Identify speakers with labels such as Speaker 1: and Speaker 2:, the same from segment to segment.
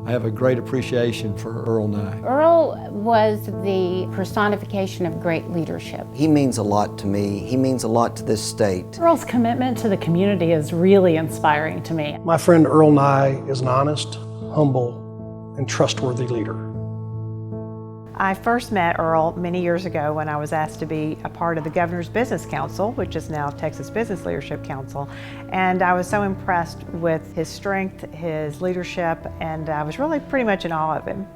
Speaker 1: I have a great appreciation for Erle Nye.
Speaker 2: Erle was the personification of great leadership.
Speaker 3: He means a lot to me. He means a lot to this state.
Speaker 4: Erle's commitment to the community is really inspiring to me.
Speaker 5: My friend Erle Nye is an honest, humble, and trustworthy leader.
Speaker 6: I first met Erle many years ago when I was asked to be a part of the Governor's Business Council, which is now Texas Business Leadership Council, and I was so impressed with his strength, his leadership, and I was really pretty much in awe of him.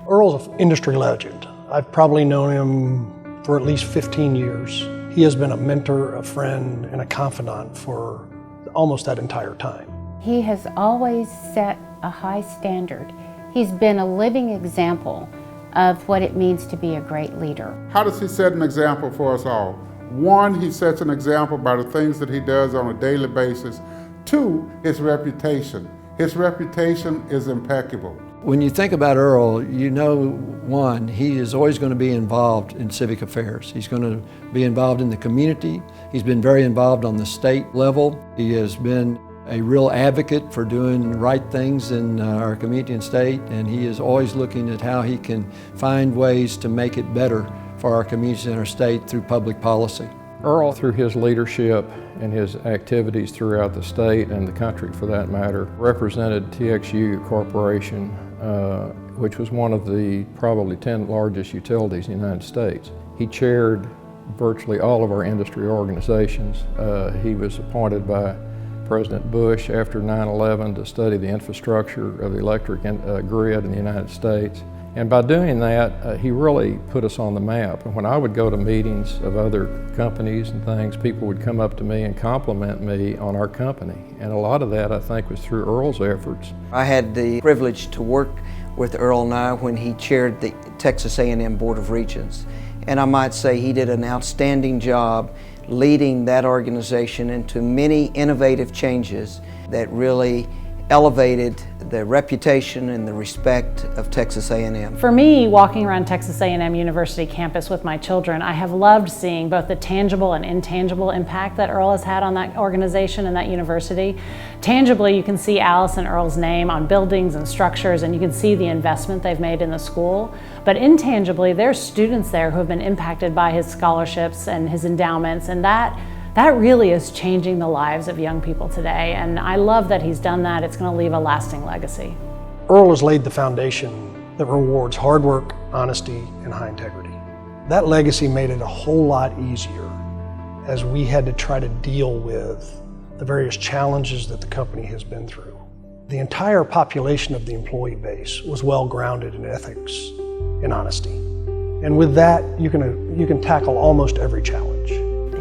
Speaker 5: Erle's an industry legend. I've probably known him for at least 15 years. He has been a mentor, a friend, and a confidant for almost that entire time.
Speaker 2: He has always set a high standard. He's been a living example of what it means to be a great leader.
Speaker 7: How does he set an example for us all? One, he sets an example by the things that he does on a daily basis. Two, his reputation. His reputation is impeccable.
Speaker 1: When you think about Erle, you know, one, he is always going to be involved in civic affairs. He's going to be involved in the community. He's been very involved on the state level. He has been a real advocate for doing the right things in our community and state, and he is always looking at how he can find ways to make it better for our communities and our state through public policy.
Speaker 8: Erle, through his leadership and his activities throughout the state and the country for that matter, represented TXU Corporation, which was one of the probably 10 largest utilities in the United States. He chaired virtually all of our industry organizations. He was appointed by President Bush after 9/11 to study the infrastructure of the electric grid in the United States. And by doing that, he really put us on the map. And when I would go to meetings of other companies and things, people would come up to me and compliment me on our company. And a lot of that, I think, was through Erle's efforts.
Speaker 3: I had the privilege to work with Erle Nye when he chaired the Texas A&M Board of Regents. And I might say he did an outstanding job leading that organization into many innovative changes that really elevated the reputation and the respect of Texas A&M.
Speaker 4: For me, walking around Texas A&M University campus with my children, I have loved seeing both the tangible and intangible impact that Erle has had on that organization and that university. Tangibly, you can see Alice and Erle's name on buildings and structures, and you can see the investment they've made in the school. But intangibly, there's students there who have been impacted by his scholarships and his endowments, and that really is changing the lives of young people today, and I love that he's done that. It's going to leave a lasting legacy.
Speaker 5: Erle has laid the foundation that rewards hard work, honesty, and high integrity. That legacy made it a whole lot easier as we had to try to deal with the various challenges that the company has been through. The entire population of the employee base was well grounded in ethics and honesty. And with that, you can tackle almost every challenge.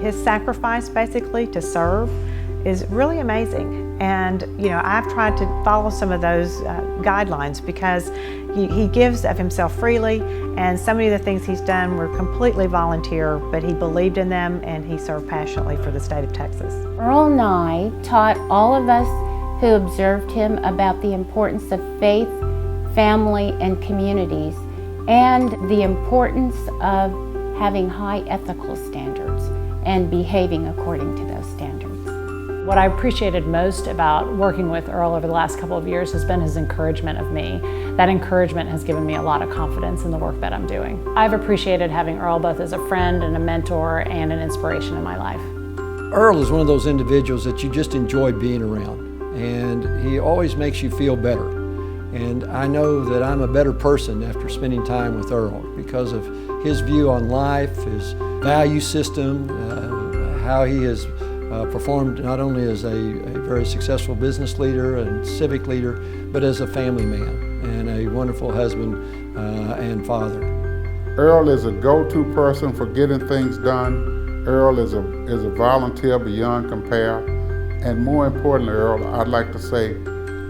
Speaker 6: His sacrifice basically to serve is really amazing, and I've tried to follow some of those guidelines because he gives of himself freely, and so many of the things he's done were completely volunteer, but he believed in them and he served passionately for the state of Texas.
Speaker 2: Erle Nye taught all of us who observed him about the importance of faith, family, and communities, and the importance of having high ethical standards and behaving according to those standards.
Speaker 4: What I appreciated most about working with Erle over the last couple of years has been his encouragement of me. That encouragement has given me a lot of confidence in the work that I'm doing. I've appreciated having Erle both as a friend and a mentor and an inspiration in my life.
Speaker 1: Erle is one of those individuals that you just enjoy being around, and he always makes you feel better. And I know that I'm a better person after spending time with Erle because of his view on life, his value system, how he has performed not only as a very successful business leader and civic leader, but as a family man and a wonderful husband and father.
Speaker 7: Erle is a go-to person for getting things done. Erle is a volunteer beyond compare. And more importantly, Erle, I'd like to say,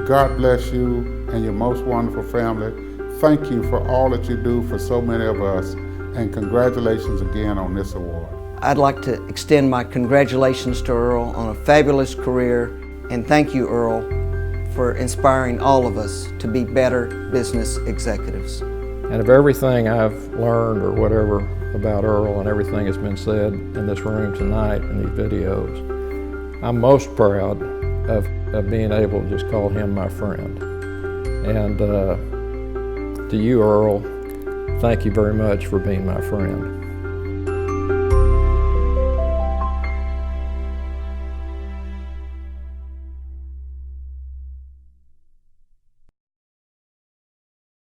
Speaker 7: God bless you and your most wonderful family. Thank you for all that you do for so many of us, and congratulations again on this award.
Speaker 3: I'd like to extend my congratulations to Erle on a fabulous career, and thank you, Erle, for inspiring all of us to be better business executives.
Speaker 8: And of everything I've learned or whatever about Erle and everything that's been said in this room tonight in these videos, I'm most proud of being able to just call him my friend. And to you, Earl, thank you very much for being my friend.